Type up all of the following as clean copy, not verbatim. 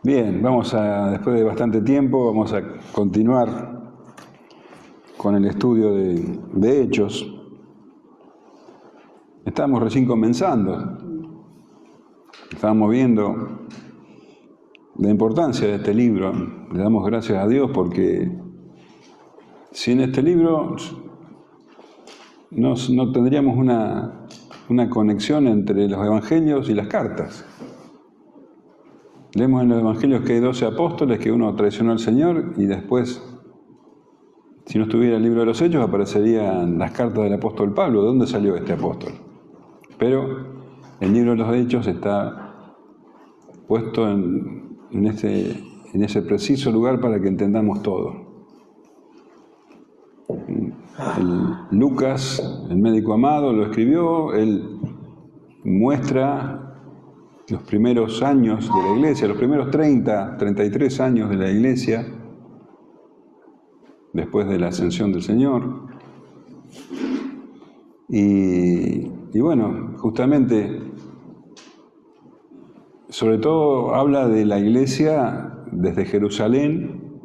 Bien, después de bastante tiempo, vamos a continuar con el estudio de Hechos. Estamos recién comenzando. Estábamos viendo la importancia de este libro. Le damos gracias a Dios porque sin este libro no tendríamos una conexión entre los evangelios y las cartas. Leemos en los evangelios que hay 12 apóstoles, que uno traicionó al Señor, y después, si no estuviera el libro de los Hechos, aparecerían las cartas del apóstol Pablo. ¿De dónde salió este apóstol? Pero el libro de los Hechos está puesto en ese preciso lugar para que entendamos todo. Lucas, el médico amado, lo escribió. Él muestra los primeros años de la iglesia, los primeros 33 años de la iglesia, después de la ascensión del Señor. Y bueno, justamente, sobre todo habla de la iglesia desde Jerusalén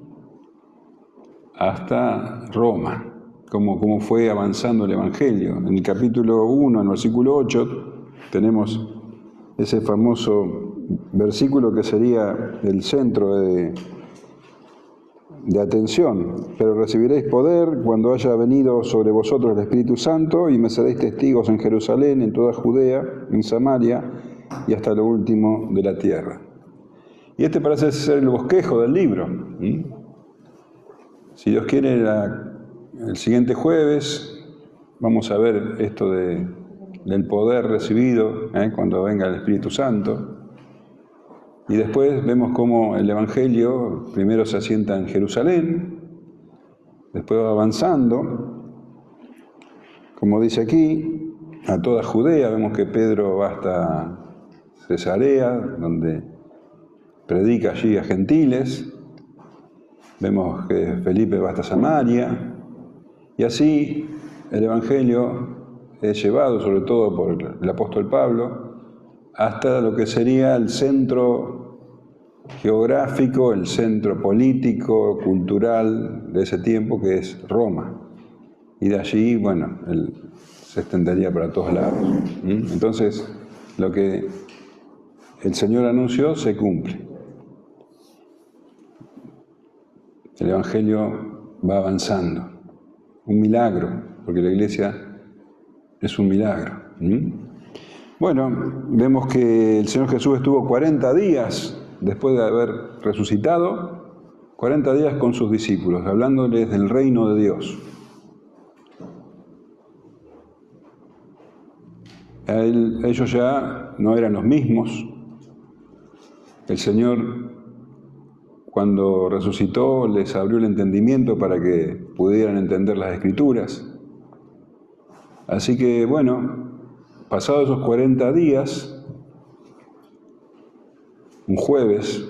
hasta Roma, cómo fue avanzando el Evangelio. En el capítulo 1, en el versículo 8, tenemos ese famoso versículo que sería el centro de atención. Pero recibiréis poder cuando haya venido sobre vosotros el Espíritu Santo, y me seréis testigos en Jerusalén, en toda Judea, en Samaria y hasta lo último de la tierra. Y este parece ser el bosquejo del libro. Si Dios quiere, el siguiente jueves vamos a ver esto del poder recibido cuando venga el Espíritu Santo. Y después vemos cómo el Evangelio primero se asienta en Jerusalén, después va avanzando, como dice aquí, a toda Judea. Vemos que Pedro va hasta Cesarea, donde predica allí a gentiles. Vemos que Felipe va hasta Samaria, y así el Evangelio es llevado, sobre todo por el apóstol Pablo, hasta lo que sería el centro geográfico, el centro político, cultural de ese tiempo, que es Roma. Y de allí, bueno, se extendería para todos lados. Entonces, lo que el Señor anunció se cumple. El Evangelio va avanzando. Un milagro, porque la iglesia es un milagro. Bueno, vemos que el Señor Jesús estuvo 40 días, después de haber resucitado, 40 días con sus discípulos, hablándoles del reino de Dios. Ellos ya no eran los mismos. El Señor, cuando resucitó, les abrió el entendimiento para que pudieran entender las Escrituras. Así que, bueno, pasados esos 40 días, un jueves,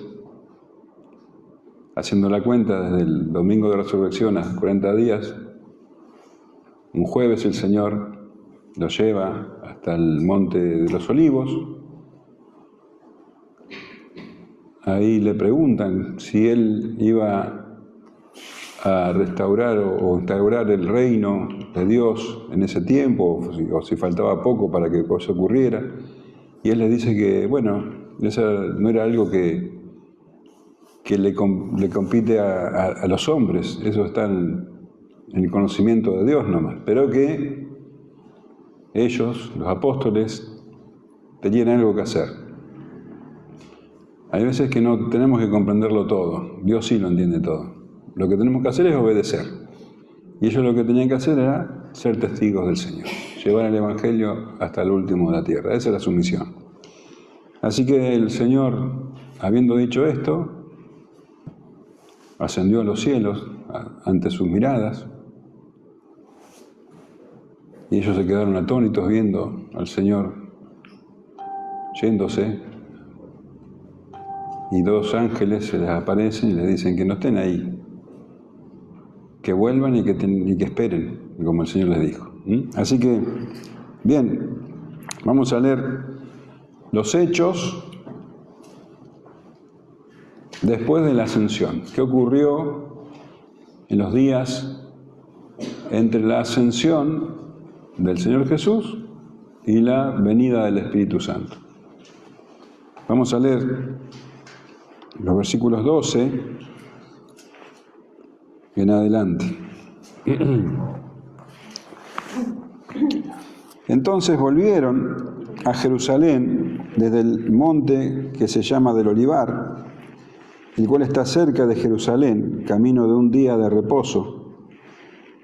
haciendo la cuenta desde el domingo de resurrección a 40 días, un jueves el Señor los lleva hasta el monte de los Olivos. Ahí le preguntan si Él iba a restaurar o instaurar el reino de Dios en ese tiempo, o si faltaba poco para que eso ocurriera. Y Él les dice que, bueno, eso no era algo que le compete a los hombres, eso está en el conocimiento de Dios nomás, pero que ellos, los apóstoles, tenían algo que hacer. Hay veces que no tenemos que comprenderlo todo, Dios sí lo entiende todo. Lo que tenemos que hacer es obedecer. Y ellos lo que tenían que hacer era ser testigos del Señor, llevar el Evangelio hasta el último de la tierra. Esa era su misión. Así que el Señor, habiendo dicho esto, ascendió a los cielos ante sus miradas, y ellos se quedaron atónitos viendo al Señor yéndose, y dos ángeles se les aparecen y les dicen que no estén ahí, que vuelvan y que esperen, como el Señor les dijo. Así que, bien, vamos a leer los Hechos, después de la ascensión. ¿Qué ocurrió en los días entre la ascensión del Señor Jesús y la venida del Espíritu Santo? Vamos a leer los versículos 12 en adelante. Entonces volvieron a Jerusalén desde el monte que se llama del Olivar, el cual está cerca de Jerusalén, camino de un día de reposo.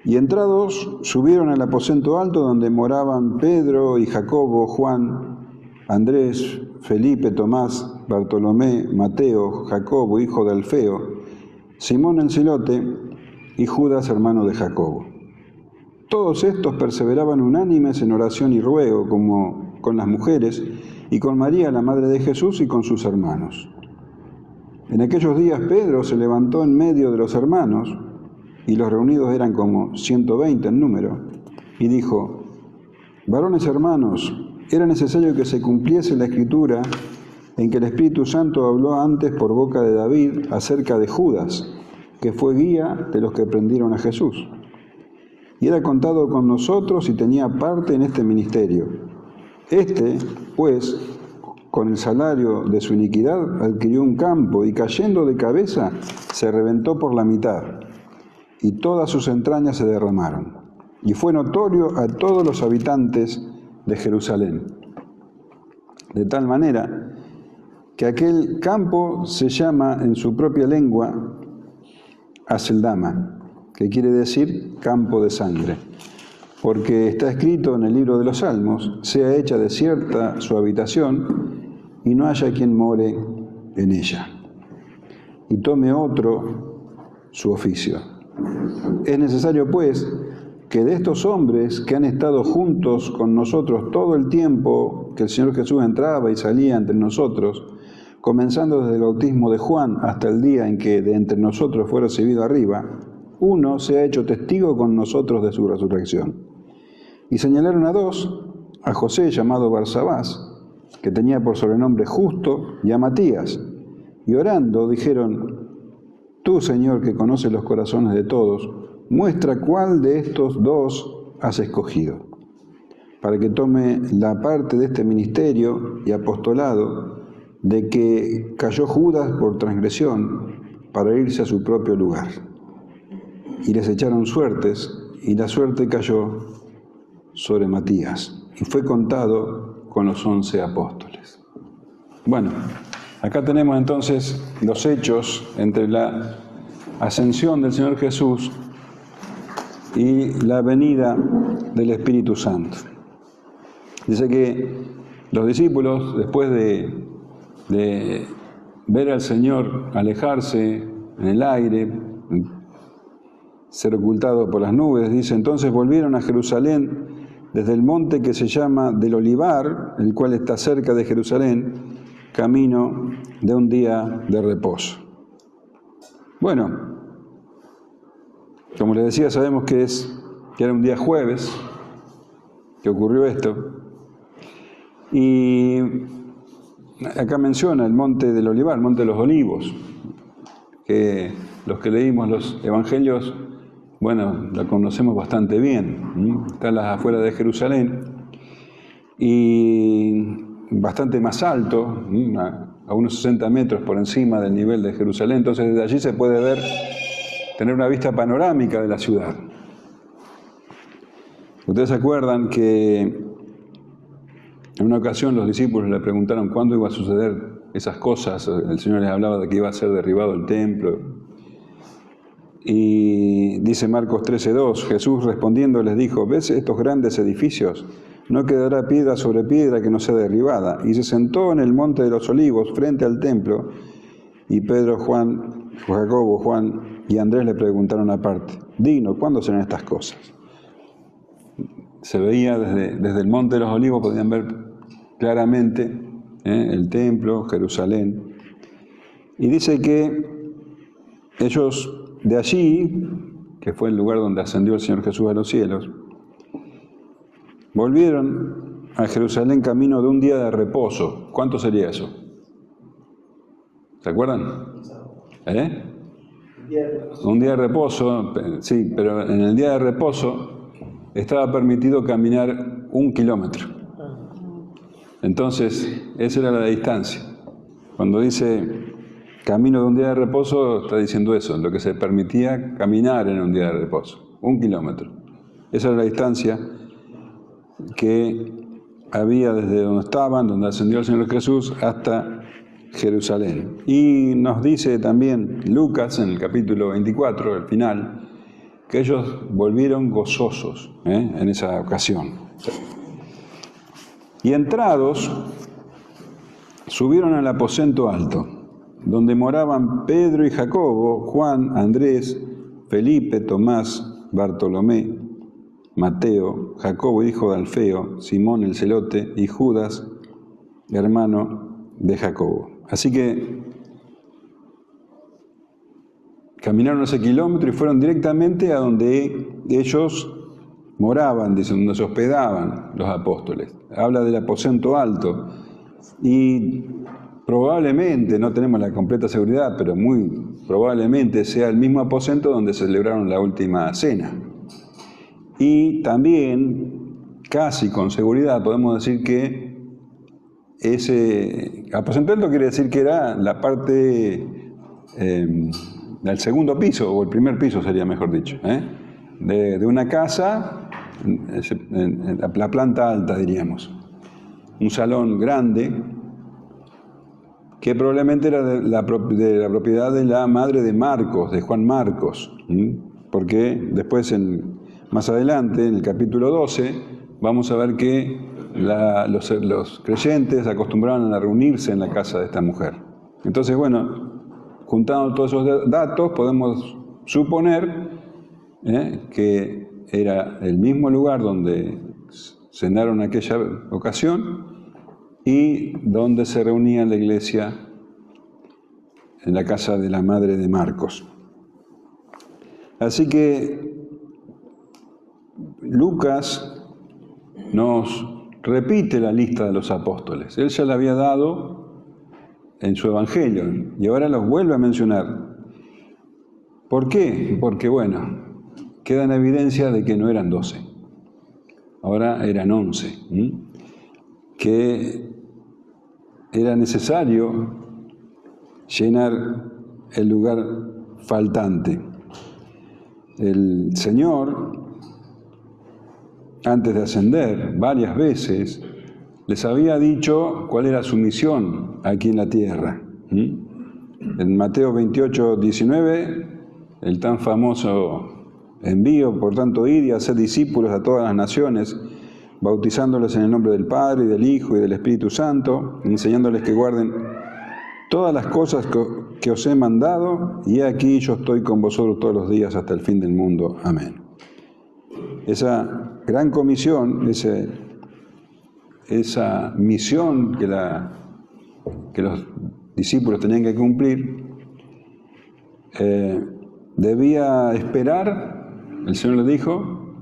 Y entrados subieron al aposento alto donde moraban Pedro y Jacobo, Juan, Andrés, Felipe, Tomás, Bartolomé, Mateo, Jacobo, hijo de Alfeo, Simón el Celote y Judas, hermano de Jacobo. Todos estos perseveraban unánimes en oración y ruego, como con las mujeres, y con María, la madre de Jesús, y con sus hermanos. En aquellos días Pedro se levantó en medio de los hermanos, y los reunidos eran como 120 en número, y dijo: varones hermanos, era necesario que se cumpliese la Escritura en que el Espíritu Santo habló antes por boca de David acerca de Judas, que fue guía de los que prendieron a Jesús. Y era contado con nosotros y tenía parte en este ministerio. Este, pues, con el salario de su iniquidad, adquirió un campo y cayendo de cabeza se reventó por la mitad, y todas sus entrañas se derramaron. Y fue notorio a todos los habitantes de Jerusalén. De tal manera que aquel campo se llama en su propia lengua Aceldama, que quiere decir campo de sangre, porque está escrito en el libro de los Salmos: sea hecha desierta su habitación y no haya quien more en ella, y tome otro su oficio. Es necesario, pues, que de estos hombres que han estado juntos con nosotros todo el tiempo que el Señor Jesús entraba y salía entre nosotros, comenzando desde el bautismo de Juan hasta el día en que de entre nosotros fue recibido arriba, uno se ha hecho testigo con nosotros de su resurrección. Y señalaron a dos, a José llamado Barsabás, que tenía por sobrenombre Justo, y a Matías. Y orando dijeron: tú, Señor, que conoces los corazones de todos, muestra cuál de estos dos has escogido, para que tome la parte de este ministerio y apostolado de que cayó Judas por transgresión para irse a su propio lugar. Y les echaron suertes, y la suerte cayó sobre Matías, y fue contado con los 11 apóstoles. Bueno, acá tenemos entonces los hechos entre la ascensión del Señor Jesús y la venida del Espíritu Santo. Dice que los discípulos, después de ver al Señor alejarse en el aire, ser ocultado por las nubes, dice: entonces volvieron a Jerusalén desde el monte que se llama del Olivar, el cual está cerca de Jerusalén, camino de un día de reposo. Bueno, como les decía, sabemos que era un día jueves que ocurrió esto, y acá menciona el monte del Olivar, el monte de los Olivos, que los que leímos los evangelios, bueno, la conocemos bastante bien. Está a las afueras de Jerusalén y bastante más alto, a unos 60 metros por encima del nivel de Jerusalén. Entonces desde allí se puede tener una vista panorámica de la ciudad. Ustedes se acuerdan que en una ocasión los discípulos le preguntaron cuándo iba a suceder esas cosas. El Señor les hablaba de que iba a ser derribado el templo. Y dice Marcos 13:2, Jesús respondiendo les dijo: ¿ves estos grandes edificios? No quedará piedra sobre piedra que no sea derribada. Y se sentó en el monte de los Olivos frente al templo, y Pedro, Jacobo, Juan y Andrés le preguntaron aparte: Digno, ¿cuándo serán estas cosas? Se veía desde el monte de los Olivos, podían ver claramente el templo, Jerusalén. Y dice que ellos de allí, que fue el lugar donde ascendió el Señor Jesús a los cielos, volvieron a Jerusalén camino de un día de reposo. ¿Cuánto sería eso? ¿Se acuerdan? Un día de reposo, sí, pero en el día de reposo estaba permitido caminar 1 kilómetro. Entonces, esa era la distancia. Cuando dice camino de un día de reposo, está diciendo eso, lo que se permitía caminar en un día de reposo, 1 kilómetro. Esa era la distancia que había desde donde estaban, donde ascendió el Señor Jesús, hasta Jerusalén. Y nos dice también Lucas en el capítulo 24, al final, que ellos volvieron gozosos en esa ocasión. Y entrados, subieron al aposento alto, donde moraban Pedro y Jacobo, Juan, Andrés, Felipe, Tomás, Bartolomé, Mateo, Jacobo, hijo de Alfeo, Simón el celote y Judas, hermano de Jacobo. Así que caminaron ese kilómetro y fueron directamente a donde ellos moraban, dice, donde se hospedaban los apóstoles. Habla del aposento alto y probablemente, no tenemos la completa seguridad, pero muy probablemente sea el mismo aposento donde se celebraron la última cena. Y también, casi con seguridad, podemos decir que ese aposento alto quiere decir que era la parte del segundo piso, o el primer piso sería mejor dicho, de una casa, la planta alta diríamos. Un salón grande que probablemente era de la propiedad de la madre de Marcos, de Juan Marcos, porque después más adelante, en el capítulo 12, vamos a ver que los creyentes acostumbraban a reunirse en la casa de esta mujer. Entonces, bueno, juntando todos esos datos, podemos suponer que era el mismo lugar donde cenaron en aquella ocasión y donde se reunía la iglesia en la casa de la madre de Marcos. Así que Lucas nos repite la lista de los apóstoles. Él ya la había dado en su evangelio y ahora los vuelve a mencionar. ¿Por qué? Porque, bueno, queda en evidencia de que no eran 12, ahora eran 11, que era necesario llenar el lugar faltante. El Señor, antes de ascender varias veces, les había dicho cuál era su misión aquí en la tierra. En Mateo 28, 19, el tan famoso envío, por tanto, id y haced discípulos a todas las naciones, bautizándoles en el nombre del Padre, y del Hijo, y del Espíritu Santo, enseñándoles que guarden todas las cosas que os he mandado, y aquí yo estoy con vosotros todos los días hasta el fin del mundo. Amén. Esa gran comisión, esa misión que los discípulos tenían que cumplir, debía esperar, el Señor les dijo,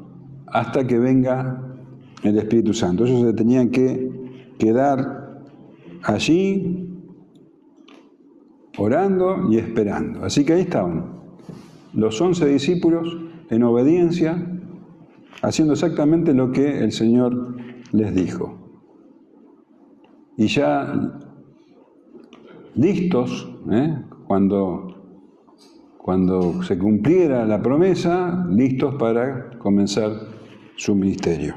hasta que venga el Espíritu Santo. Ellos se tenían que quedar allí orando y esperando. Así que ahí estaban los 11 discípulos en obediencia, haciendo exactamente lo que el Señor les dijo. Y ya listos, cuando se cumpliera la promesa, listos para comenzar su ministerio.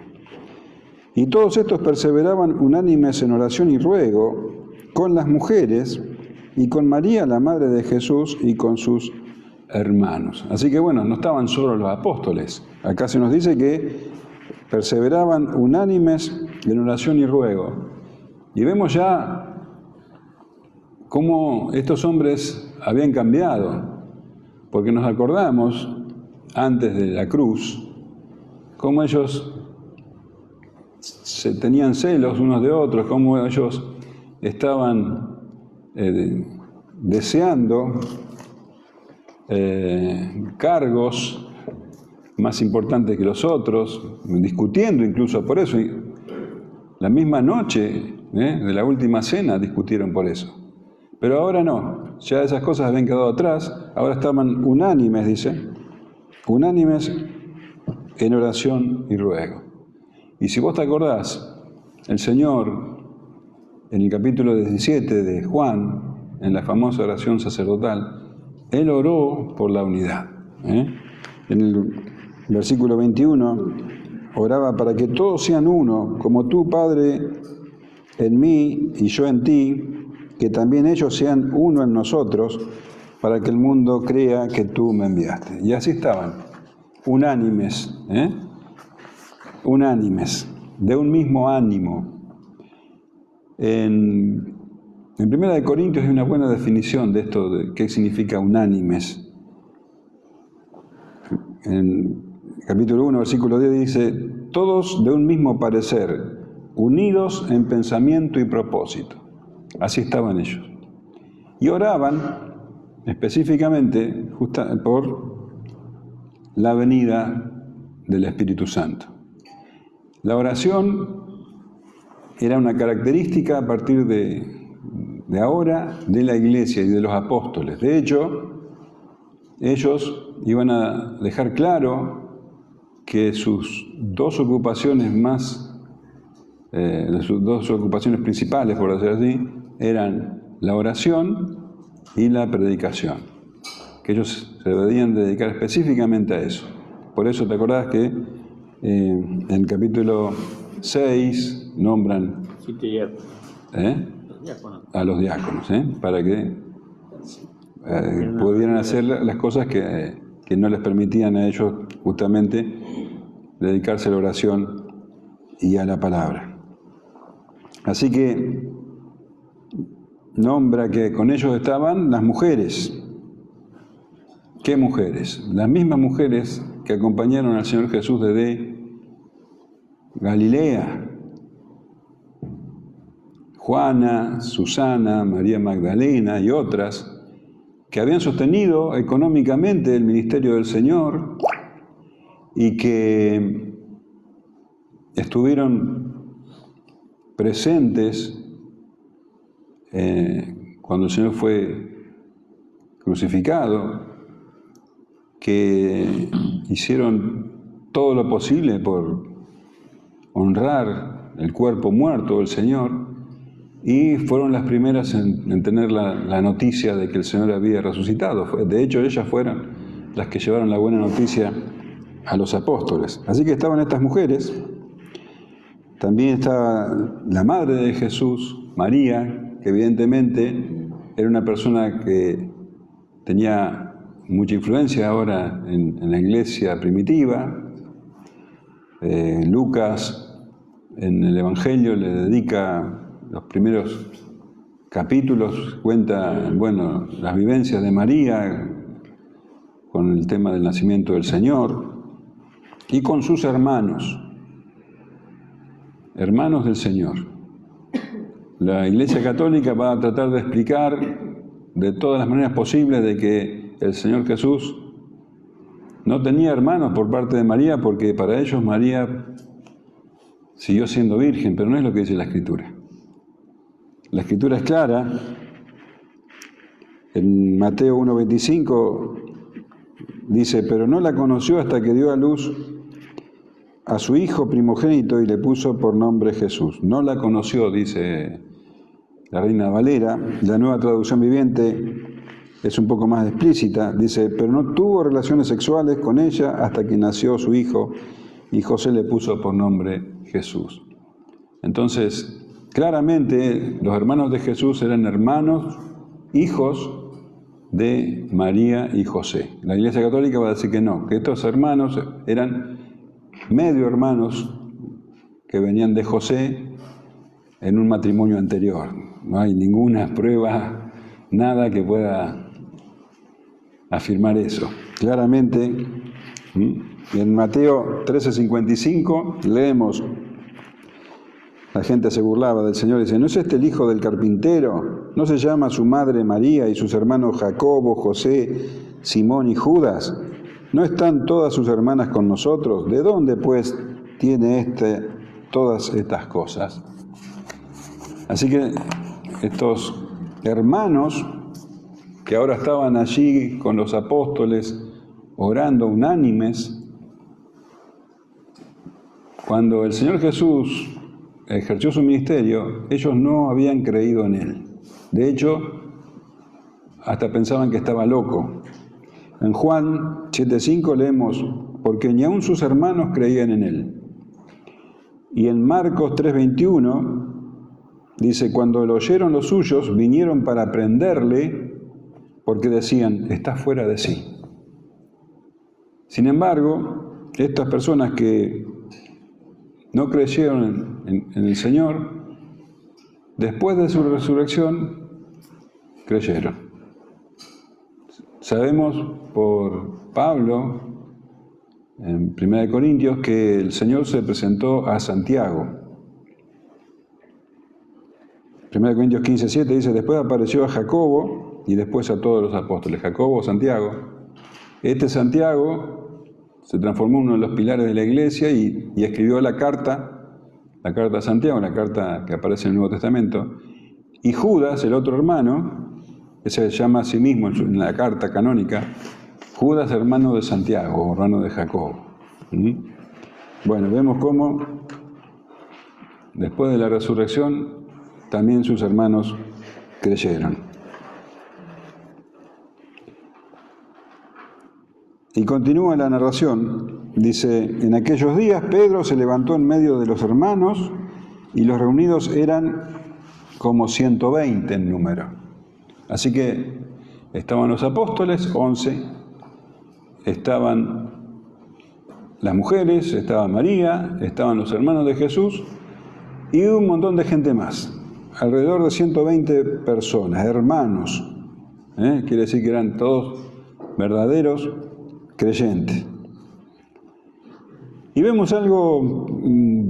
Y todos estos perseveraban unánimes en oración y ruego con las mujeres y con María, la madre de Jesús, y con sus hermanos. Así que bueno, no estaban solo los apóstoles. Acá se nos dice que perseveraban unánimes en oración y ruego. Y vemos ya cómo estos hombres habían cambiado, porque nos acordamos, antes de la cruz, cómo ellos se tenían celos unos de otros, cómo ellos estaban deseando cargos más importantes que los otros, discutiendo incluso por eso. Y la misma noche de la última cena discutieron por eso. Pero ahora no, ya esas cosas habían quedado atrás, ahora estaban unánimes, dice, unánimes en oración y ruego. Y si vos te acordás, el Señor, en el capítulo 17 de Juan, en la famosa oración sacerdotal, Él oró por la unidad. En el versículo 21, oraba para que todos sean uno, como tú, Padre, en mí y yo en ti, que también ellos sean uno en nosotros, para que el mundo crea que tú me enviaste. Y así estaban, unánimes, unánimes, de un mismo ánimo. En 1 Corintios hay una buena definición de esto, de qué significa unánimes. En capítulo 1, versículo 10 dice, todos de un mismo parecer, unidos en pensamiento y propósito. Así estaban ellos. Y oraban específicamente por la venida del Espíritu Santo. La oración era una característica a partir de ahora de la Iglesia y de los apóstoles. De hecho, ellos iban a dejar claro que sus dos ocupaciones sus dos ocupaciones principales, por decirlo así, eran la oración y la predicación. Que ellos se debían dedicar específicamente a eso. Por eso te acordás que en el capítulo 6 nombran a los diáconos, para que pudieran hacer las cosas que no les permitían a ellos justamente dedicarse a la oración y a la palabra. Así que nombra que con ellos estaban las mujeres. ¿Qué mujeres? Las mismas mujeres que acompañaron al Señor Jesús desde Galilea. Juana, Susana, María Magdalena y otras que habían sostenido económicamente el ministerio del Señor y que estuvieron presentes cuando el Señor fue crucificado, que hicieron todo lo posible por honrar el cuerpo muerto del Señor y fueron las primeras en tener la noticia de que el Señor había resucitado. De hecho, ellas fueron las que llevaron la buena noticia a los apóstoles. Así que estaban estas mujeres. También estaba la madre de Jesús, María, que evidentemente era una persona que tenía mucha influencia ahora en la iglesia primitiva. Lucas, en el Evangelio, le dedica los primeros capítulos, cuenta, las vivencias de María con el tema del nacimiento del Señor y con sus hermanos del Señor. La Iglesia Católica va a tratar de explicar de todas las maneras posibles de que el Señor Jesús no tenía hermanos por parte de María, porque para ellos María siguió siendo virgen, pero no es lo que dice la Escritura. La Escritura es clara. En Mateo 1:25 dice, pero no la conoció hasta que dio a luz a su hijo primogénito y le puso por nombre Jesús. No la conoció, dice la Reina Valera. La Nueva Traducción Viviente es un poco más explícita. Dice, pero no tuvo relaciones sexuales con ella hasta que nació su hijo y José le puso por nombre Jesús. Entonces, claramente los hermanos de Jesús eran hermanos, hijos de María y José. La Iglesia Católica va a decir que no, que estos hermanos eran medio hermanos que venían de José en un matrimonio anterior. No hay ninguna prueba, nada que pueda afirmar eso. Claramente, en Mateo 13:55 leemos, la gente se burlaba del Señor y dice, ¿no es este el hijo del carpintero? ¿No se llama su madre María y sus hermanos Jacobo, José, Simón y Judas? ¿No están todas sus hermanas con nosotros? ¿De dónde, pues, tiene todas estas cosas? Así que estos hermanos que ahora estaban allí con los apóstoles, orando unánimes, cuando el Señor Jesús ejerció su ministerio, ellos no habían creído en Él. De hecho, hasta pensaban que estaba loco. En Juan 7:5 leemos, porque ni aun sus hermanos creían en Él. Y en Marcos 3:21 dice, cuando lo oyeron los suyos, vinieron para prenderle, porque decían, está fuera de sí. Sin embargo, estas personas que no creyeron en el Señor, después de su resurrección, creyeron. Sabemos por Pablo, en 1 Corintios, que el Señor se presentó a Santiago. 1 Corintios 15:7 dice, después apareció a Jacobo y después a todos los apóstoles. Jacobo, Santiago. Este Santiago se transformó en uno de los pilares de la iglesia y escribió la carta a Santiago, la carta que aparece en el Nuevo Testamento. Y Judas, el otro hermano, que se llama a sí mismo en la carta canónica, Judas, hermano de Santiago, hermano de Jacobo. Bueno, vemos cómo después de la resurrección también sus hermanos creyeron. Y continúa la narración, dice, en aquellos días Pedro se levantó en medio de los hermanos y los reunidos eran como 120 en número. Así que estaban los apóstoles, 11, estaban las mujeres, estaba María, estaban los hermanos de Jesús y un montón de gente más, alrededor de 120 personas, hermanos, quiere decir que eran todos verdaderos creyentes. Y vemos algo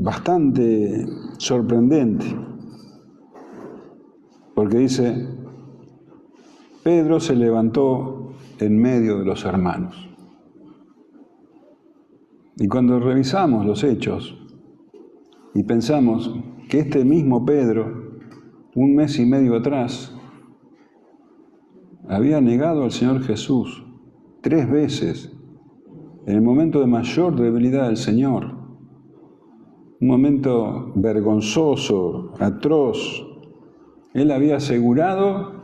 bastante sorprendente, porque dice, Pedro se levantó en medio de los hermanos. Y cuando revisamos los hechos y pensamos que este mismo Pedro, un mes y medio atrás, había negado al Señor Jesús 3 veces, en el momento de mayor debilidad del Señor, un momento vergonzoso, atroz. Él había asegurado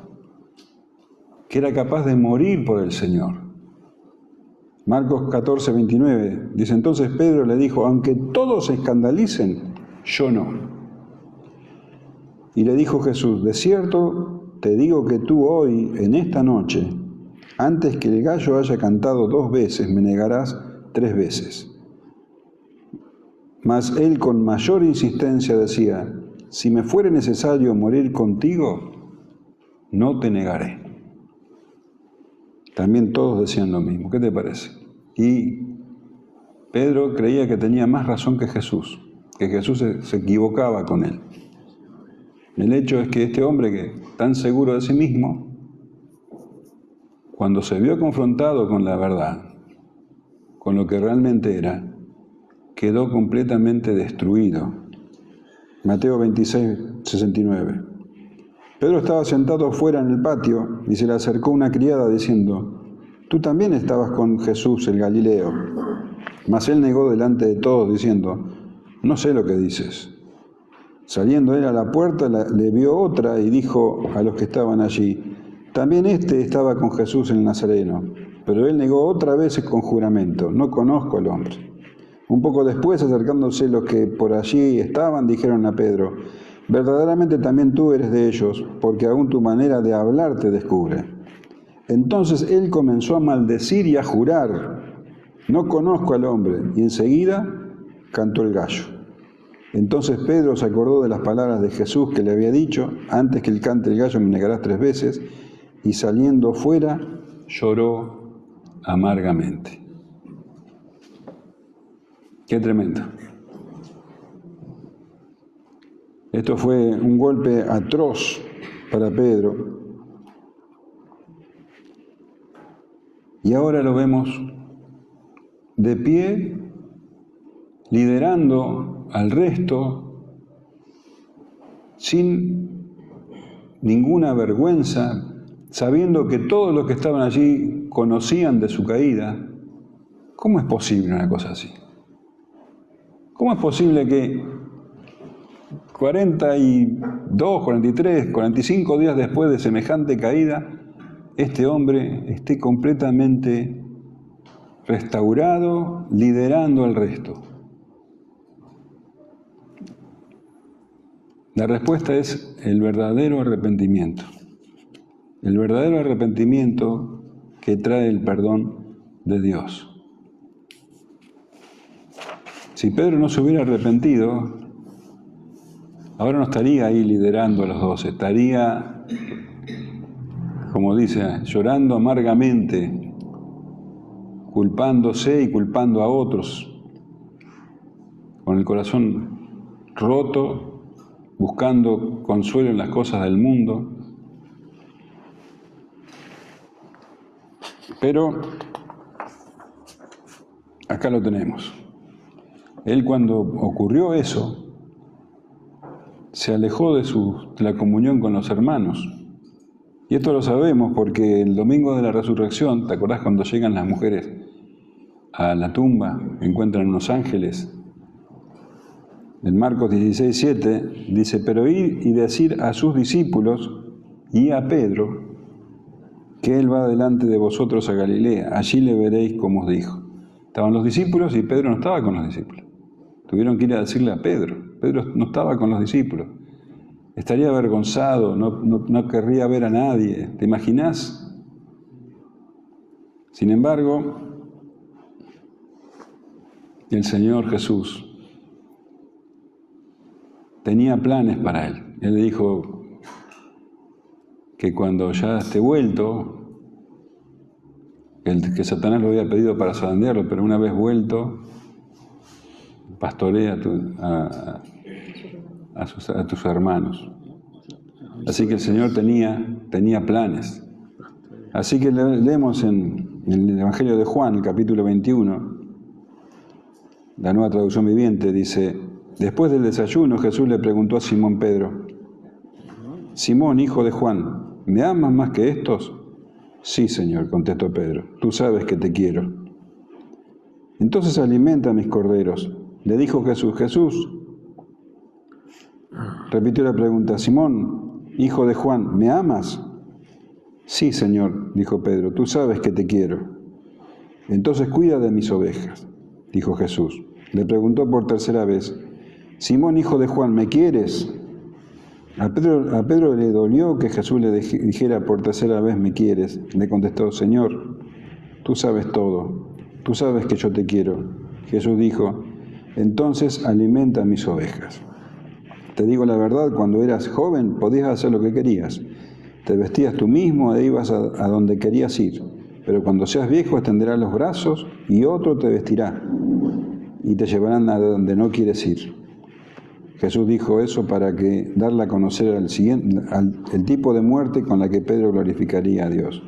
que era capaz de morir por el Señor. Marcos 14:29 dice, entonces Pedro le dijo, aunque todos se escandalicen, yo no. Y le dijo Jesús, de cierto te digo que tú hoy, en esta noche, antes que el gallo haya cantado 2 veces, me negarás 3 veces. Mas él con mayor insistencia decía, si me fuere necesario morir contigo, no te negaré. También todos decían lo mismo. ¿Qué te parece? Y Pedro creía que tenía más razón que Jesús se equivocaba con él. El hecho es que este hombre, que tan seguro de sí mismo, cuando se vio confrontado con la verdad, con lo que realmente era, quedó completamente destruido. Mateo 26:69. Pedro estaba sentado fuera en el patio y se le acercó una criada diciendo, tú también estabas con Jesús el Galileo. Mas él negó delante de todos diciendo, no sé lo que dices. Saliendo él a la puerta, le vio otra y dijo a los que estaban allí, también este estaba con Jesús el Nazareno, pero él negó otra vez con juramento, no conozco al hombre. Un poco después, acercándose los que por allí estaban, dijeron a Pedro, verdaderamente también tú eres de ellos, porque aún tu manera de hablar te descubre. Entonces él comenzó a maldecir y a jurar, no conozco al hombre, y enseguida cantó el gallo. Entonces Pedro se acordó de las palabras de Jesús que le había dicho, antes que cante el gallo me negarás 3 veces, y saliendo fuera lloró amargamente. Qué tremendo. Esto fue un golpe atroz para Pedro. Y ahora lo vemos de pie, liderando al resto, sin ninguna vergüenza, sabiendo que todos los que estaban allí conocían de su caída, ¿cómo es posible una cosa así? ¿Cómo es posible que 42, 43, 45 días después de semejante caída, este hombre esté completamente restaurado, liderando al resto? La respuesta es el verdadero arrepentimiento. El verdadero arrepentimiento que trae el perdón de Dios. Si Pedro no se hubiera arrepentido, ahora no estaría ahí liderando a los 12, estaría, como dice, llorando amargamente, culpándose y culpando a otros, con el corazón roto, buscando consuelo en las cosas del mundo. Pero acá lo tenemos. Él, cuando ocurrió eso, se alejó de la comunión con los hermanos. Y esto lo sabemos porque el domingo de la resurrección, ¿te acordás cuando llegan las mujeres a la tumba, encuentran unos ángeles? En Marcos 16:7 dice: pero ir y decir a sus discípulos y a Pedro que él va delante de vosotros a Galilea, allí le veréis como os dijo. Estaban los discípulos y Pedro no estaba con los discípulos. Tuvieron que ir a decirle a Pedro. Pedro no estaba con los discípulos. Estaría avergonzado, no querría ver a nadie. ¿Te imaginás? Sin embargo, el Señor Jesús tenía planes para él. Él le dijo que cuando ya esté vuelto, que Satanás lo había pedido para zarandearlo, pero una vez vuelto, pastorea a tus hermanos. Así que el Señor tenía planes. Así que leemos en el Evangelio de Juan, el capítulo 21, la Nueva Traducción Viviente, dice: después del desayuno, Jesús le preguntó a Simón Pedro: Simón, hijo de Juan, ¿me amas más que estos? Sí, Señor, contestó Pedro, tú sabes que te quiero. Entonces alimenta a mis corderos. Le dijo Jesús. Jesús repitió la pregunta: Simón, hijo de Juan, ¿me amas? Sí, Señor, dijo Pedro, tú sabes que te quiero. Entonces cuida de mis ovejas, dijo Jesús. Le preguntó por tercera vez: Simón, hijo de Juan, ¿me quieres? A Pedro le dolió que Jesús le dijera por tercera vez: ¿me quieres? Le contestó: Señor, tú sabes todo, tú sabes que yo te quiero. Jesús dijo: entonces alimenta mis ovejas. Te digo la verdad, cuando eras joven podías hacer lo que querías. Te vestías tú mismo e ibas a donde querías ir. Pero cuando seas viejo extenderás los brazos y otro te vestirá y te llevarán a donde no quieres ir. Jesús dijo eso para darle a conocer el tipo de muerte con la que Pedro glorificaría a Dios.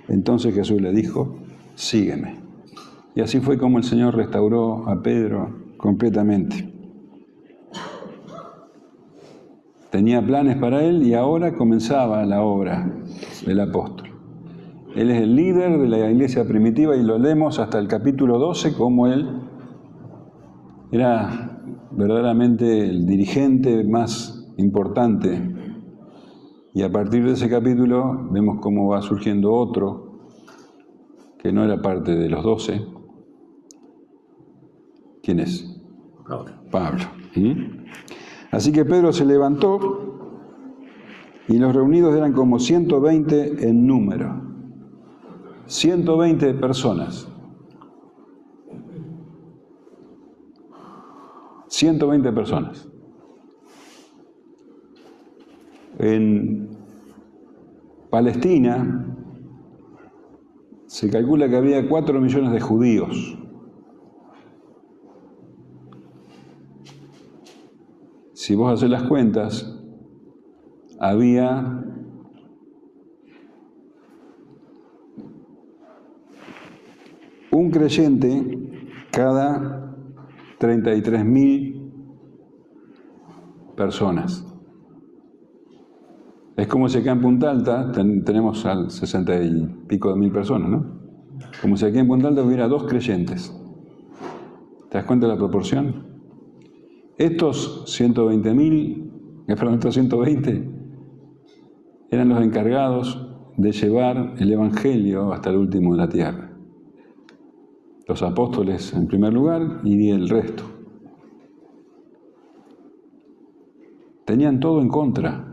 Entonces Jesús le dijo: sígueme. Y así fue como el Señor restauró a Pedro completamente. Tenía planes para él y ahora comenzaba la obra del apóstol. Él es el líder de la iglesia primitiva y lo leemos hasta el capítulo 12 como él era verdaderamente el dirigente más importante. Y a partir de ese capítulo vemos cómo va surgiendo otro que no era parte de los 12. ¿Quién es? Pablo. Así que Pedro se levantó y los reunidos eran como 120 en número. 120 personas. 120 personas. En Palestina se calcula que había 4 millones de judíos. Si vos haces las cuentas, había un creyente cada 33.000 personas. Es como si acá en Punta Alta tenemos al 60 y pico de mil personas, ¿no? Como si aquí en Punta Alta hubiera 2 creyentes. ¿Te das cuenta de la proporción? Estos 120 eran los encargados de llevar el Evangelio hasta el último de la tierra. Los apóstoles en primer lugar y el resto. Tenían todo en contra.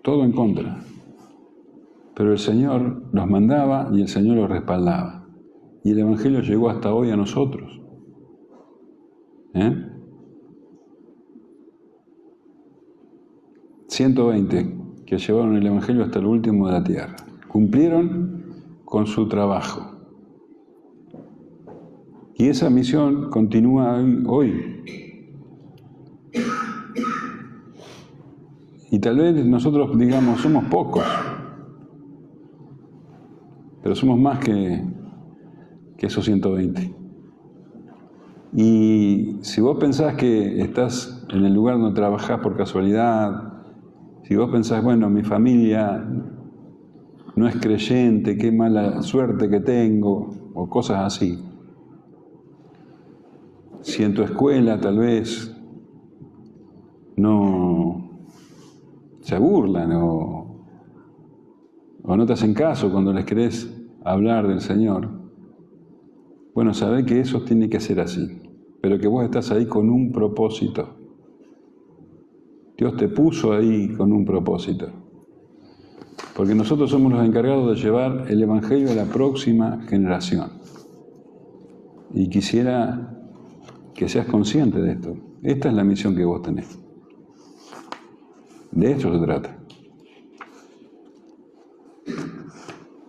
Todo en contra. Pero el Señor los mandaba y el Señor los respaldaba. Y el Evangelio llegó hasta hoy a nosotros. 120 que llevaron el Evangelio hasta el último de la tierra. Cumplieron con su trabajo. Y esa misión continúa hoy. Y tal vez nosotros digamos, somos pocos, pero somos más que esos 120. Y si vos pensás que estás en el lugar donde trabajás por casualidad, si vos pensás, bueno, mi familia no es creyente, qué mala suerte que tengo, o cosas así. Si en tu escuela tal vez no se burlan o no te hacen caso cuando les querés hablar del Señor, bueno, sabé que eso tiene que ser así, pero que vos estás ahí con un propósito. Dios te puso ahí con un propósito. Porque nosotros somos los encargados de llevar el Evangelio a la próxima generación. Y quisiera que seas consciente de esto. Esta es la misión que vos tenés. De esto se trata.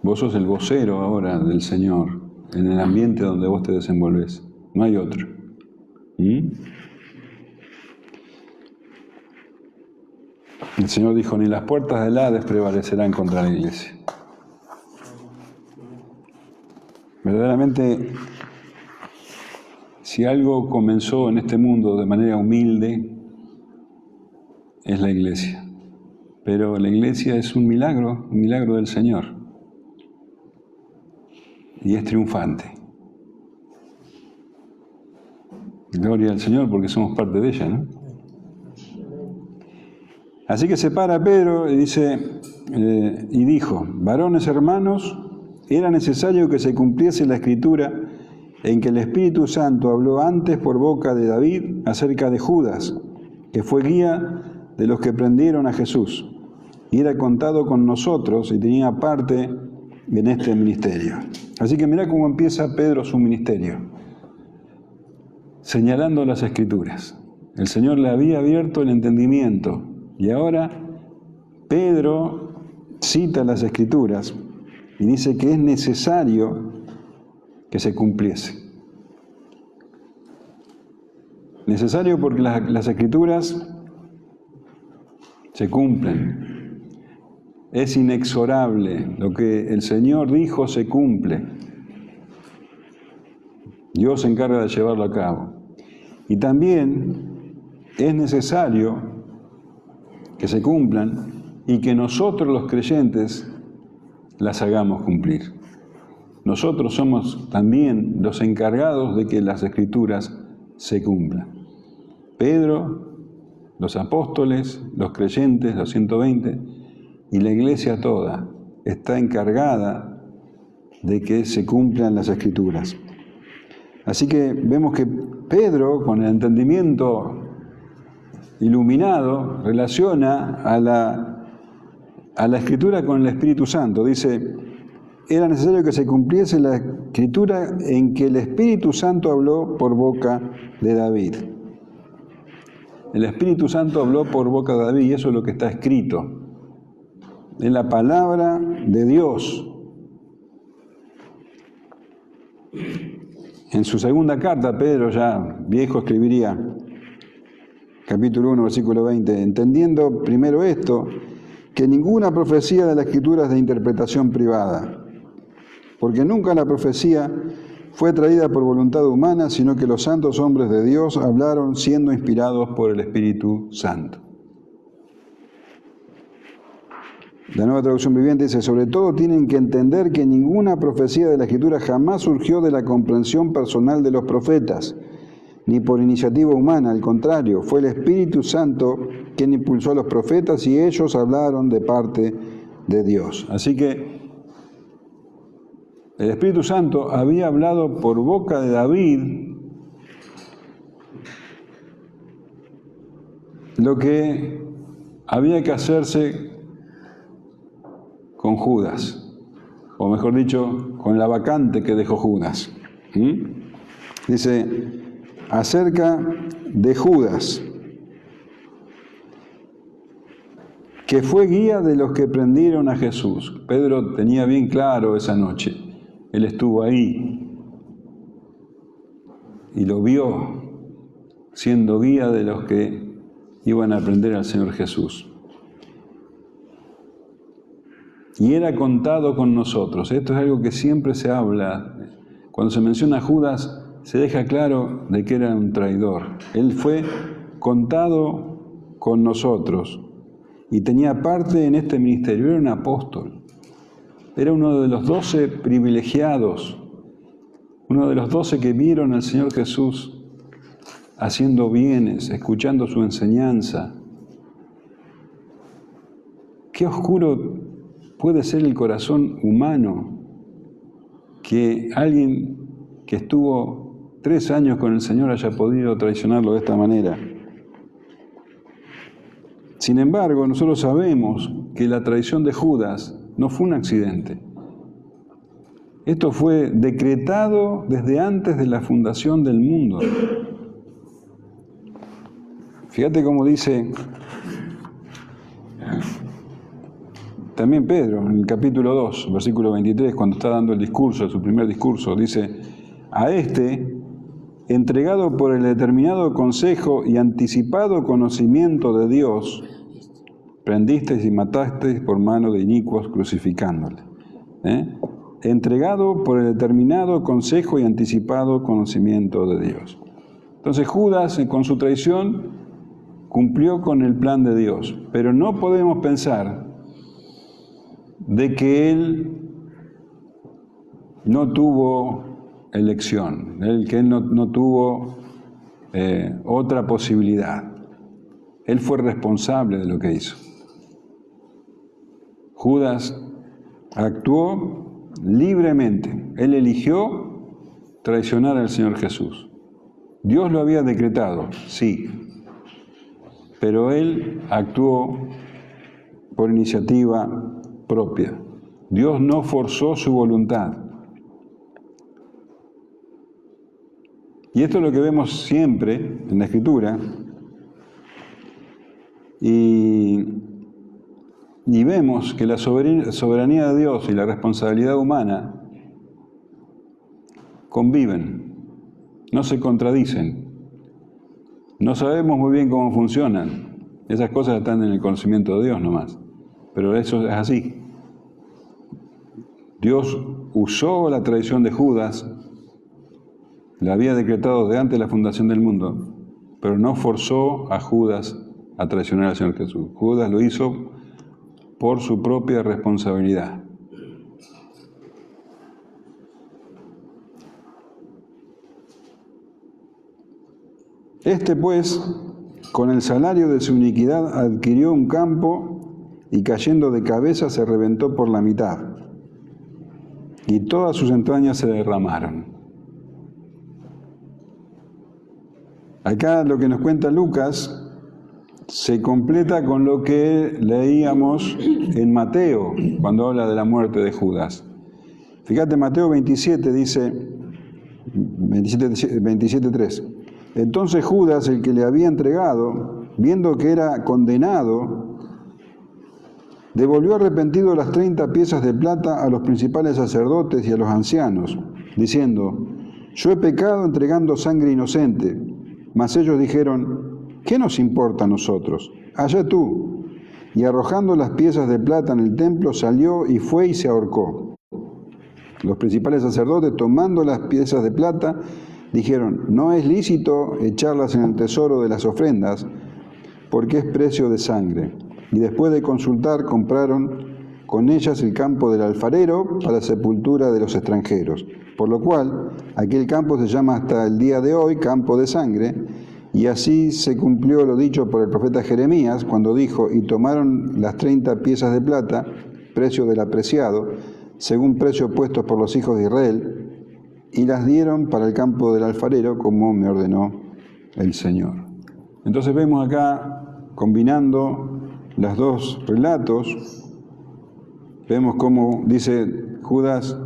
Vos sos el vocero ahora del Señor en el ambiente donde vos te desenvolvés. No hay otro. El Señor dijo, ni las puertas del Hades prevalecerán contra la iglesia. Verdaderamente, si algo comenzó en este mundo de manera humilde, es la iglesia. Pero la iglesia es un milagro del Señor. Y es triunfante. Gloria al Señor porque somos parte de ella, ¿no? Así que se para Pedro y dice, y dijo, varones hermanos, era necesario que se cumpliese la Escritura en que el Espíritu Santo habló antes por boca de David acerca de Judas, que fue guía de los que prendieron a Jesús, y era contado con nosotros y tenía parte en este ministerio. Así que mirá cómo empieza Pedro su ministerio, señalando las Escrituras. El Señor le había abierto el entendimiento, y ahora Pedro cita las Escrituras y dice que es necesario que se cumpliese. Necesario porque las Escrituras se cumplen. Es inexorable. Lo que el Señor dijo se cumple. Dios se encarga de llevarlo a cabo. Y también es necesario que se cumplan y que nosotros los creyentes las hagamos cumplir. Nosotros somos también los encargados de que las Escrituras se cumplan. Pedro, los apóstoles, los creyentes, los 120, y la iglesia toda está encargada de que se cumplan las Escrituras. Así que vemos que Pedro, con el entendimiento iluminado, relaciona a la Escritura con el Espíritu Santo. Dice, era necesario que se cumpliese la Escritura en que el Espíritu Santo habló por boca de David. El Espíritu Santo habló por boca de David y eso es lo que está escrito. Es la palabra de Dios. En su segunda carta, Pedro, ya viejo, escribiría, capítulo 1, versículo 20, entendiendo primero esto, que ninguna profecía de la Escritura es de interpretación privada, porque nunca la profecía fue traída por voluntad humana, sino que los santos hombres de Dios hablaron siendo inspirados por el Espíritu Santo. La Nueva Traducción Viviente dice, sobre todo tienen que entender que ninguna profecía de la Escritura jamás surgió de la comprensión personal de los profetas, ni por iniciativa humana, al contrario, fue el Espíritu Santo quien impulsó a los profetas y ellos hablaron de parte de Dios. Así que el Espíritu Santo había hablado por boca de David lo que había que hacerse con Judas, o mejor dicho, con la vacante que dejó Judas. Dice, acerca de Judas, que fue guía de los que prendieron a Jesús. Pedro tenía bien claro esa noche, él estuvo ahí y lo vio siendo guía de los que iban a prender al Señor Jesús. Y era contado con nosotros. Esto es algo que siempre se habla. Cuando se menciona a Judas, se deja claro de que era un traidor. Él fue contado con nosotros y tenía parte en este ministerio. Era un apóstol. Era uno de los 12 privilegiados, uno de los 12 que vieron al Señor Jesús haciendo bienes, escuchando su enseñanza. Qué oscuro puede ser el corazón humano que alguien que estuvo 3 años con el Señor haya podido traicionarlo de esta manera. Sin embargo, nosotros sabemos que la traición de Judas no fue un accidente. Esto fue decretado desde antes de la fundación del mundo. Fíjate cómo dice también Pedro, en el capítulo 2, versículo 23, cuando está dando el discurso, su primer discurso, dice, a este, entregado por el determinado consejo y anticipado conocimiento de Dios, prendisteis y matasteis por mano de inicuos crucificándole. Entregado por el determinado consejo y anticipado conocimiento de Dios. Entonces Judas, con su traición, cumplió con el plan de Dios, pero no podemos pensar de que él no tuvo elección, que él no tuvo otra posibilidad. Él fue responsable de lo que hizo. Judas actuó libremente. Él eligió traicionar al Señor Jesús. Dios lo había decretado, sí, pero él actuó por iniciativa propia. Dios no forzó su voluntad. Y esto es lo que vemos siempre en la Escritura. Y vemos que la soberanía de Dios y la responsabilidad humana conviven, no se contradicen. No sabemos muy bien cómo funcionan. Esas cosas están en el conocimiento de Dios nomás. Pero eso es así. Dios usó la traición de Judas, la había decretado desde antes de la fundación del mundo, pero no forzó a Judas a traicionar al Señor Jesús. Judas lo hizo por su propia responsabilidad. Este, pues, con el salario de su iniquidad adquirió un campo y cayendo de cabeza se reventó por la mitad, y todas sus entrañas se derramaron. Acá lo que nos cuenta Lucas se completa con lo que leíamos en Mateo, cuando habla de la muerte de Judas. Fíjate, Mateo 27 dice, 27:3. Entonces Judas, el que le había entregado, viendo que era condenado, devolvió arrepentido las 30 piezas de plata a los principales sacerdotes y a los ancianos, diciendo, yo he pecado entregando sangre inocente. Mas ellos dijeron, ¿qué nos importa a nosotros? Allá tú. Y arrojando las piezas de plata en el templo, salió y fue y se ahorcó. Los principales sacerdotes, tomando las piezas de plata, dijeron, no es lícito echarlas en el tesoro de las ofrendas, porque es precio de sangre. Y después de consultar, compraron con ellas el campo del alfarero para sepultura de los extranjeros, por lo cual aquel campo se llama hasta el día de hoy campo de sangre, y así se cumplió lo dicho por el profeta Jeremías cuando dijo: y tomaron las 30 piezas de plata, precio del apreciado, según precio puestos por los hijos de Israel, y las dieron para el campo del alfarero como me ordenó el Señor. Entonces vemos acá, combinando los dos relatos, vemos cómo dice Judas,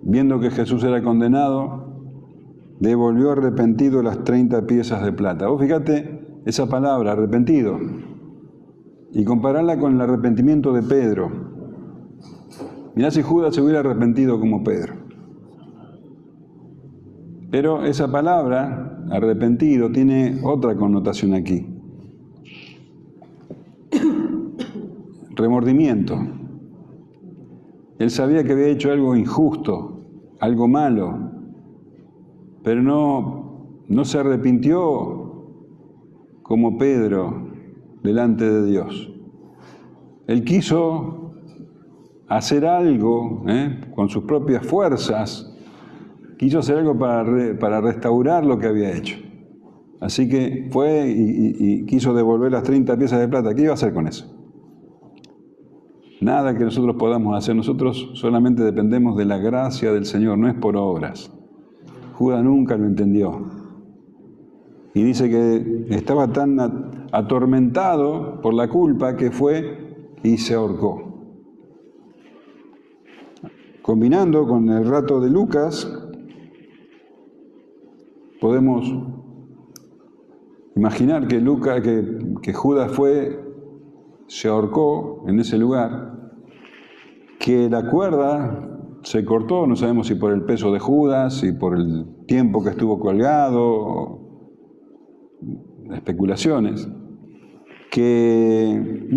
viendo que Jesús era condenado, devolvió arrepentido las 30 piezas de plata. Vos fíjate esa palabra, arrepentido, y compararla con el arrepentimiento de Pedro. Mirá si Judas se hubiera arrepentido como Pedro. Pero esa palabra, arrepentido, tiene otra connotación aquí. Remordimiento. Él sabía que había hecho algo injusto, algo malo, pero no se arrepintió como Pedro delante de Dios. Él quiso hacer algo con sus propias fuerzas, quiso hacer algo para restaurar lo que había hecho. Así que fue y quiso devolver las 30 piezas de plata. ¿Qué iba a hacer con eso? Nada que nosotros podamos hacer. Nosotros solamente dependemos de la gracia del Señor, no es por obras. Judas nunca lo entendió. Y dice que estaba tan atormentado por la culpa que fue y se ahorcó. Combinando con el relato de Lucas, podemos imaginar que Judas se ahorcó en ese lugar, que la cuerda se cortó, no sabemos si por el peso de Judas, si por el tiempo que estuvo colgado, especulaciones, que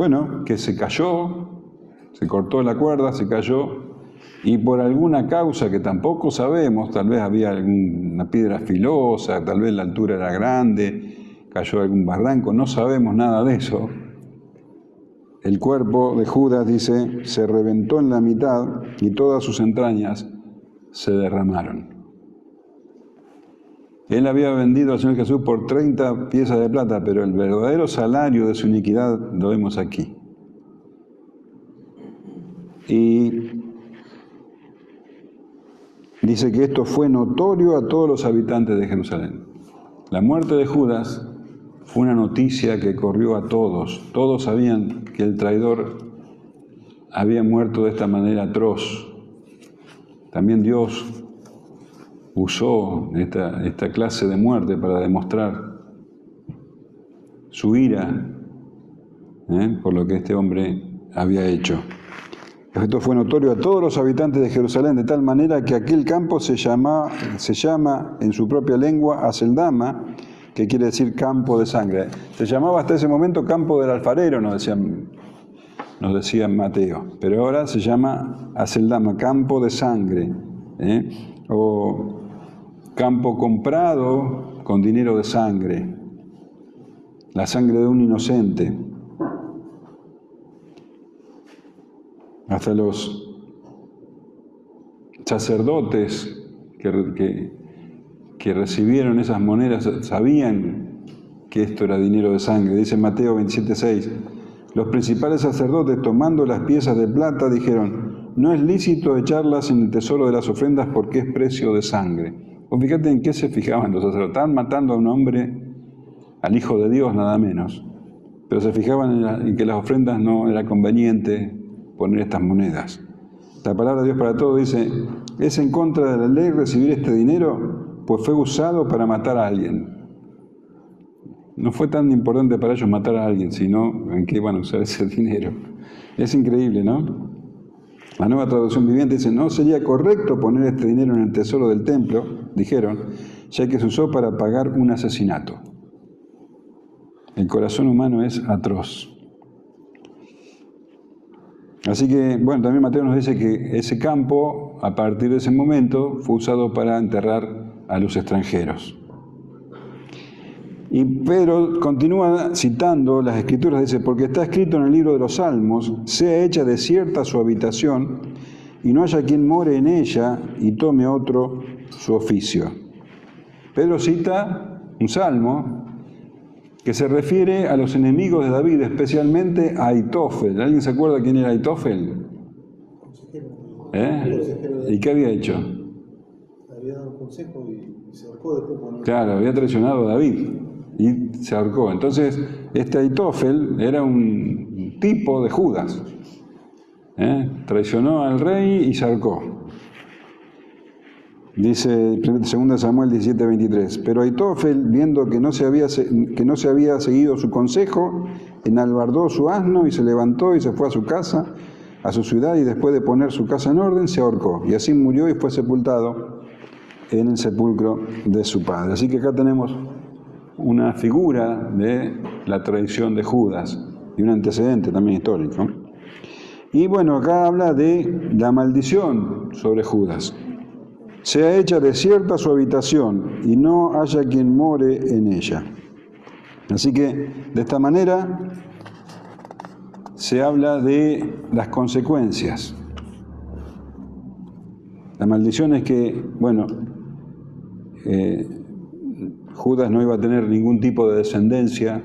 se cayó, se cortó la cuerda, se cayó, y por alguna causa que tampoco sabemos, tal vez había alguna piedra filosa, tal vez la altura era grande, cayó algún barranco, no sabemos nada de eso. El cuerpo de Judas, dice, se reventó en la mitad y todas sus entrañas se derramaron. Él había vendido al Señor Jesús por 30 piezas de plata, pero el verdadero salario de su iniquidad lo vemos aquí. Y dice que esto fue notorio a todos los habitantes de Jerusalén. La muerte de Judas fue una noticia que corrió a todos. Todos sabían que el traidor había muerto de esta manera atroz. También Dios usó esta clase de muerte para demostrar su ira por lo que este hombre había hecho. Esto fue notorio a todos los habitantes de Jerusalén, de tal manera que aquel campo se llama en su propia lengua Aceldama, que quiere decir campo de sangre. Se llamaba hasta ese momento campo del alfarero, nos decía Mateo, pero ahora se llama Aceldama, campo de sangre, o campo comprado con dinero de sangre, la sangre de un inocente. Hasta los sacerdotes que recibieron esas monedas sabían que esto era dinero de sangre. Dice Mateo 27:6, los principales sacerdotes, tomando las piezas de plata, dijeron: no es lícito echarlas en el tesoro de las ofrendas porque es precio de sangre. O fíjate en qué se fijaban los sacerdotes. Estaban matando a un hombre, al Hijo de Dios nada menos, pero se fijaban en que las ofrendas no era conveniente poner estas monedas. La palabra de Dios para todos dice: es en contra de la ley recibir este dinero, pues fue usado para matar a alguien. No fue tan importante para ellos matar a alguien, sino en qué iban a usar ese dinero. Es increíble, ¿no? La Nueva Traducción Viviente dice: no sería correcto poner este dinero en el tesoro del templo, dijeron, ya que se usó para pagar un asesinato. El corazón humano es atroz. Así que, también Mateo nos dice que ese campo, a partir de ese momento, fue usado para enterrar a los extranjeros. Y Pedro continúa citando las Escrituras, dice, porque está escrito en el libro de los Salmos, sea hecha desierta su habitación, y no haya quien more en ella, y tome otro su oficio. Pedro cita un salmo que se refiere a los enemigos de David, especialmente a Aitofel. ¿Alguien se acuerda quién era Aitofel? ¿Y qué había hecho? Había dado un consejo y se ahorcó después. Claro, había traicionado a David y se ahorcó. Entonces, este Aitofel era un tipo de Judas. Traicionó al rey y se ahorcó. Dice 2 Samuel 17:23, pero Aitofel, viendo que no se había seguido su consejo, enalbardó su asno y se levantó y se fue a su casa, a su ciudad, y después de poner su casa en orden, se ahorcó. Y así murió y fue sepultado en el sepulcro de su padre. Así que acá tenemos una figura de la traición de Judas y un antecedente también histórico. Y bueno, acá habla de la maldición sobre Judas. Sea hecha desierta su habitación y no haya quien more en ella. Así que de esta manera se habla de las consecuencias. La maldición es que, bueno, Judas no iba a tener ningún tipo de descendencia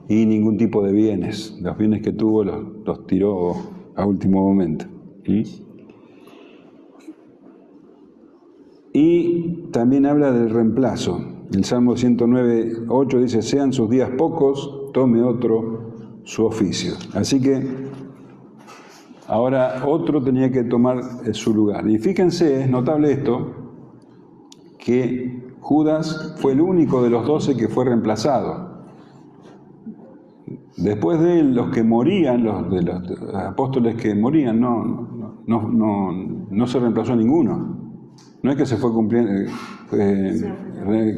y ningún tipo de bienes. Los bienes que tuvo los tiró a último momento. Y también habla del reemplazo. El Salmo 109:8 dice, sean sus días pocos, tome otro su oficio. Así que ahora otro tenía que tomar su lugar. Y fíjense, es notable esto, que Judas fue el único de los 12 que fue reemplazado. Después de él, los que morían, de los apóstoles que morían, no se reemplazó ninguno. No es que se fue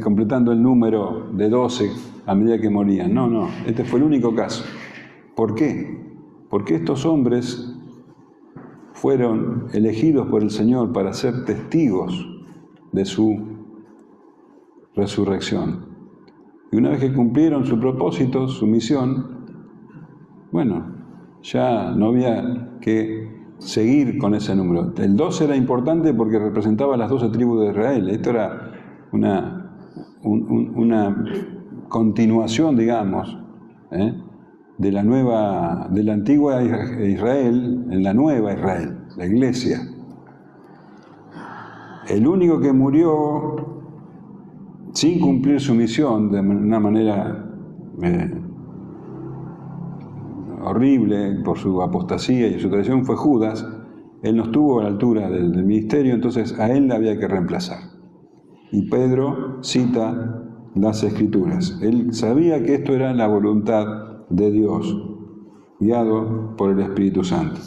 completando el número de 12 a medida que morían. No, este fue el único caso. ¿Por qué? Porque estos hombres fueron elegidos por el Señor para ser testigos de su resurrección. Y una vez que cumplieron su propósito, su misión, bueno, ya no había que seguir con ese número. El 12 era importante porque representaba las 12 tribus de Israel. Esto era una continuación, digamos, de la antigua Israel en la nueva Israel, la iglesia. El único que murió sin cumplir su misión de una manera horrible por su apostasía y su traición fue Judas. Él no estuvo a la altura del ministerio, entonces a él había que reemplazar. Y Pedro cita las Escrituras. Él sabía que esto era la voluntad de Dios, guiado por el Espíritu Santo.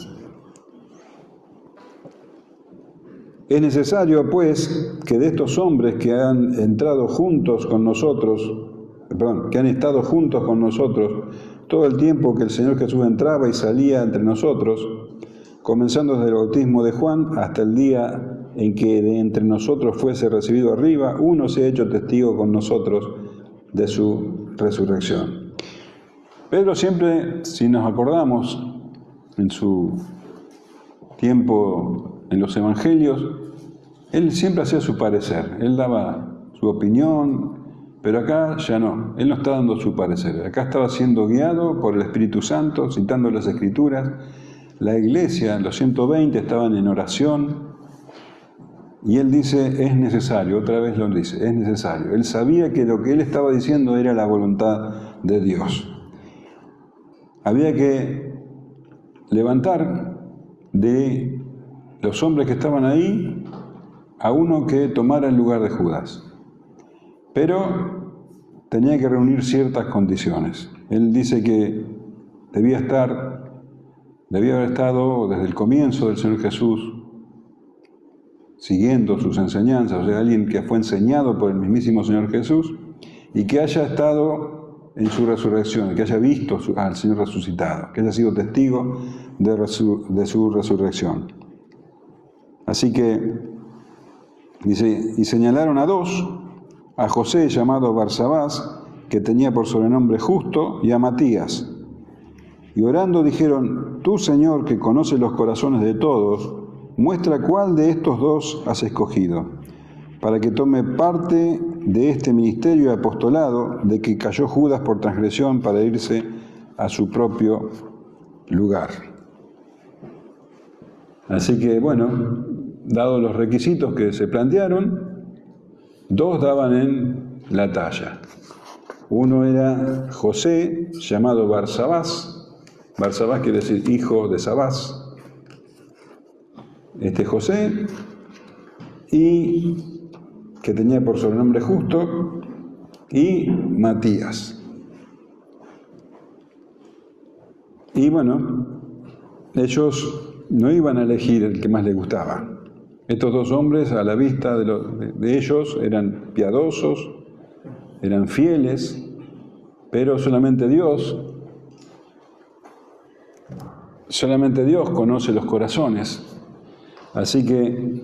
Es necesario, pues, que de estos hombres que han estado juntos con nosotros todo el tiempo que el Señor Jesús entraba y salía entre nosotros, comenzando desde el bautismo de Juan hasta el día en que de entre nosotros fuese recibido arriba, uno se ha hecho testigo con nosotros de su resurrección. Pedro siempre, si nos acordamos, en su tiempo en los evangelios, él siempre hacía su parecer, él daba su opinión, pero acá ya no, él no está dando su parecer, acá estaba siendo guiado por el Espíritu Santo, citando las Escrituras. La iglesia, los 120, estaban en oración, y él dice, es necesario, otra vez lo dice, es necesario. Él sabía que lo que él estaba diciendo era la voluntad de Dios. Había que levantar de los hombres que estaban ahí a uno que tomara el lugar de Judas. Pero tenía que reunir ciertas condiciones. Él dice que debía haber estado desde el comienzo del Señor Jesús siguiendo sus enseñanzas, o sea, alguien que fue enseñado por el mismísimo Señor Jesús y que haya estado en su resurrección, que haya visto al Señor resucitado, que haya sido testigo de su resurrección. Así que dice, y señalaron a 2, a José llamado Barsabás, que tenía por sobrenombre Justo, y a Matías. Y orando dijeron: Tú, Señor, que conoces los corazones de todos, muestra cuál de estos dos has escogido, para que tome parte de este ministerio y apostolado de que cayó Judas por transgresión para irse a su propio lugar. Así que, bueno, dados los requisitos que se plantearon, dos daban en la talla. Uno era José, llamado Barsabás. Barsabás quiere decir hijo de Sabás. José, y que tenía por sobrenombre Justo, y Matías. Y bueno, ellos no iban a elegir el que más les gustaba. Estos dos hombres, a la vista de ellos, eran piadosos, eran fieles, pero solamente Dios conoce los corazones. Así que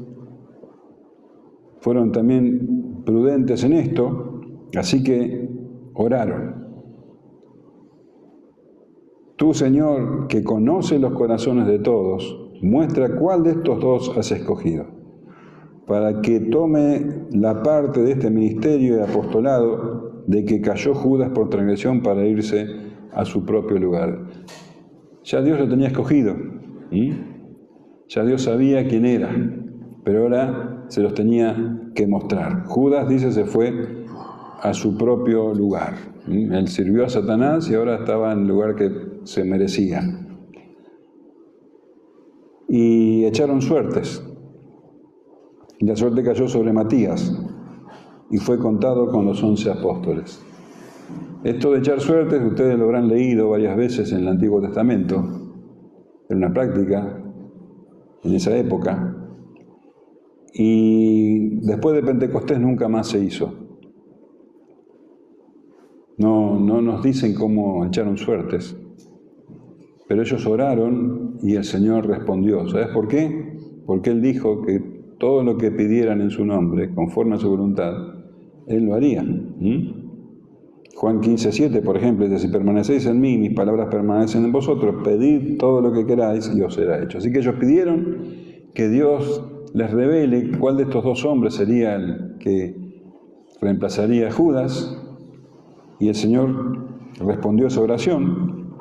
fueron también prudentes en esto, así que oraron. Tú, Señor, que conoces los corazones de todos, muestra cuál de estos dos has escogido, para que tome la parte de este ministerio de apostolado de que cayó Judas por transgresión para irse a su propio lugar. Ya Dios lo tenía escogido, ya Dios sabía quién era, pero ahora se los tenía que mostrar. Judas, dice, se fue a su propio lugar. Él sirvió a Satanás y ahora estaba en el lugar que se merecía. Y echaron suertes. Y la suerte cayó sobre Matías y fue contado con los 11 apóstoles. Esto de echar suertes, ustedes lo habrán leído varias veces en el Antiguo Testamento. Era una práctica en esa época. Y después de Pentecostés nunca más se hizo. No nos dicen cómo echaron suertes, pero ellos oraron y el Señor respondió. ¿Sabes por qué? Porque Él dijo que todo lo que pidieran en su nombre, conforme a su voluntad, Él lo haría. Juan 15:7, por ejemplo, dice: si permanecéis en mí, mis palabras permanecen en vosotros, pedid todo lo que queráis y os será hecho. Así que ellos pidieron que Dios les revele cuál de estos dos hombres sería el que reemplazaría a Judas, y el Señor respondió a esa oración,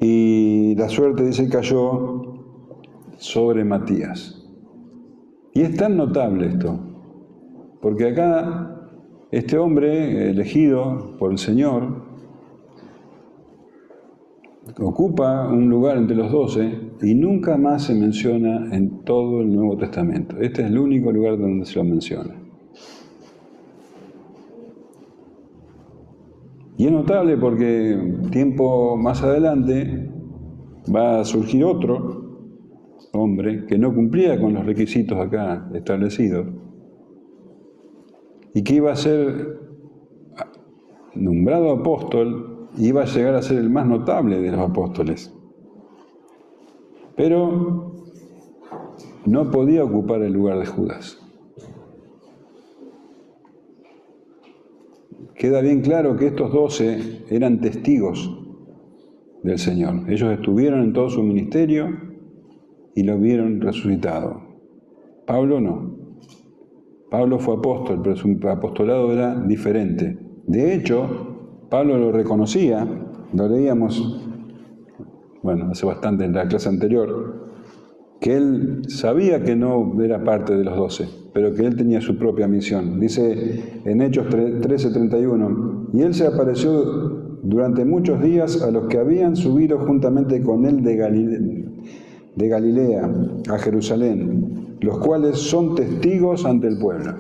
y la suerte, dice, cayó sobre Matías. Y es tan notable esto, porque acá este hombre elegido por el Señor ocupa un lugar entre los 12 y nunca más se menciona en todo el Nuevo Testamento. Este es el único lugar donde se lo menciona. Y es notable porque tiempo más adelante va a surgir otro hombre que no cumplía con los requisitos acá establecidos y que iba a ser nombrado apóstol y iba a llegar a ser el más notable de los apóstoles. Pero no podía ocupar el lugar de Judas. Queda bien claro que estos 12 eran testigos del Señor. Ellos estuvieron en todo su ministerio y lo vieron resucitado. Pablo no. Pablo fue apóstol, pero su apostolado era diferente. De hecho, Pablo lo reconocía, lo leíamos, hace bastante en la clase anterior, que él sabía que no era parte de los 12, pero que él tenía su propia misión. Dice en Hechos 13:31, y él se apareció durante muchos días a los que habían subido juntamente con él de Galilea a Jerusalén, los cuales son testigos ante el pueblo.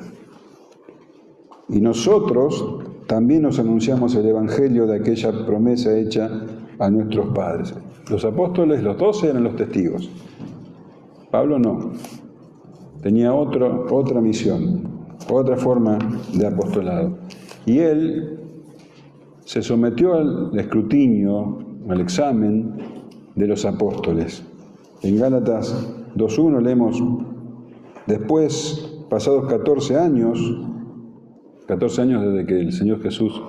Y nosotros también nos anunciamos el evangelio de aquella promesa hecha a nuestros padres. Los apóstoles, los 12, eran los testigos. Pablo no. Tenía otra misión, otra forma de apostolado. Y él se sometió al escrutinio, al examen de los apóstoles. En Gálatas 2:1 leemos: después pasados 14 años desde que el Señor Jesús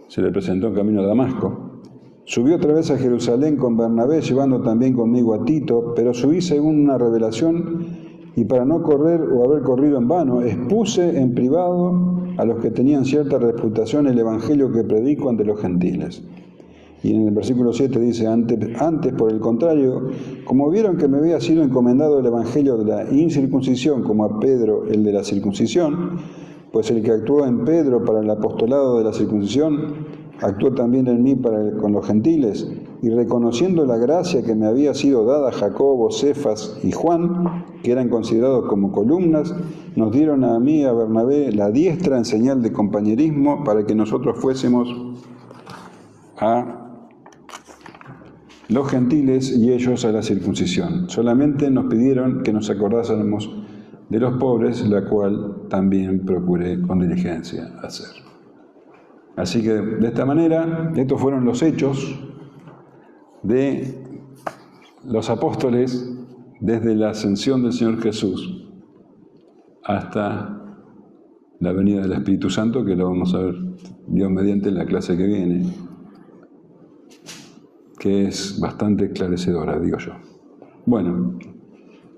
se le presentó en camino a Damasco, subí otra vez a Jerusalén con Bernabé, llevando también conmigo a Tito, pero subí según una revelación, y para no correr o haber corrido en vano, expuse en privado a los que tenían cierta reputación el evangelio que predico ante los gentiles. Y en el versículo 7 dice, antes, por el contrario, como vieron que me había sido encomendado el evangelio de la incircuncisión, como a Pedro el de la circuncisión, pues el que actuó en Pedro para el apostolado de la circuncisión, actuó también en mí con los gentiles, y reconociendo la gracia que me había sido dada a Jacobo, Cefas y Juan, que eran considerados como columnas, nos dieron a mí y a Bernabé la diestra en señal de compañerismo para que nosotros fuésemos a los gentiles y ellos a la circuncisión. Solamente nos pidieron que nos acordásemos de los pobres, la cual también procuré con diligencia hacer. Así que de esta manera, estos fueron los hechos de los apóstoles desde la ascensión del Señor Jesús hasta la venida del Espíritu Santo, que lo vamos a ver Dios mediante en la clase que viene, que es bastante esclarecedora, digo yo. Bueno,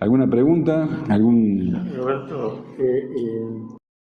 ¿alguna pregunta? Roberto,